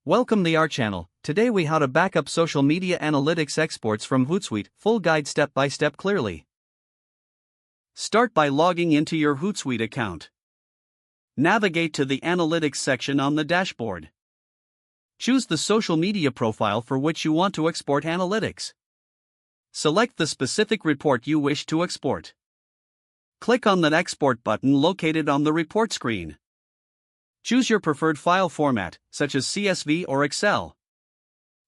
Welcome to our channel. Today we how to backup social media analytics exports from Hootsuite, full guide step by step clearly. Start by logging into your Hootsuite account. Navigate to the analytics section on the dashboard. Choose the social media profile for which you want to export analytics. Select the specific report you wish to export. Click on the export button located on the report screen. Choose your preferred file format, such as CSV or Excel.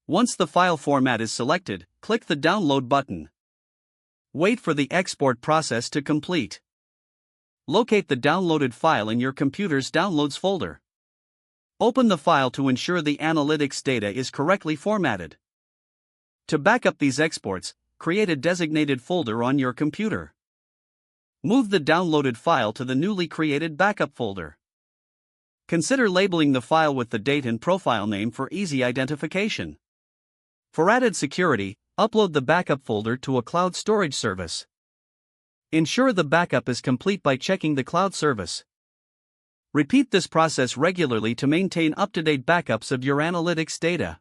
Once the file format is selected, click the download button. Wait for the export process to complete. Locate the downloaded file in your computer's Downloads folder. Open the file to ensure the analytics data is correctly formatted. To backup these exports, create a designated folder on your computer. Move the downloaded file to the newly created backup folder. Consider labeling the file with the date and profile name for easy identification. For added security, upload the backup folder to a cloud storage service. Ensure the backup is complete by checking the cloud service. Repeat this process regularly to maintain up-to-date backups of your analytics data.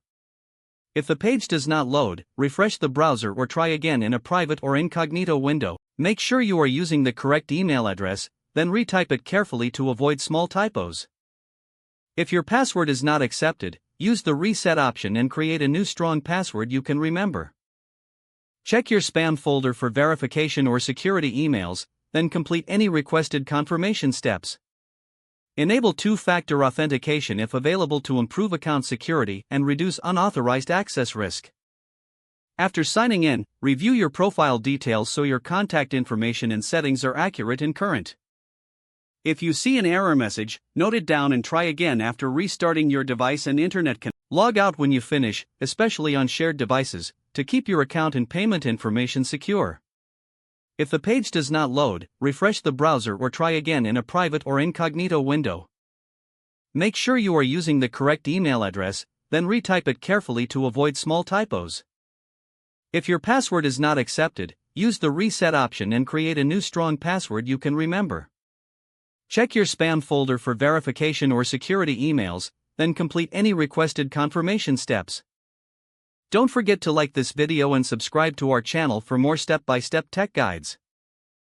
If the page does not load, refresh the browser or try again in a private or incognito window. Make sure you are using the correct email address, then retype it carefully to avoid small typos. If your password is not accepted, use the reset option and create a new strong password you can remember. Check your spam folder for verification or security emails, then complete any requested confirmation steps. Enable two-factor authentication if available to improve account security and reduce unauthorized access risk. After signing in, review your profile details so your contact information and settings are accurate and current. If you see an error message, note it down and try again after restarting your device and internet connection. Log out when you finish, especially on shared devices, to keep your account and payment information secure. If the page does not load, refresh the browser or try again in a private or incognito window. Make sure you are using the correct email address, then retype it carefully to avoid small typos. If your password is not accepted, use the reset option and create a new strong password you can remember. Check your spam folder for verification or security emails, then complete any requested confirmation steps. Don't forget to like this video and subscribe to our channel for more step-by-step tech guides.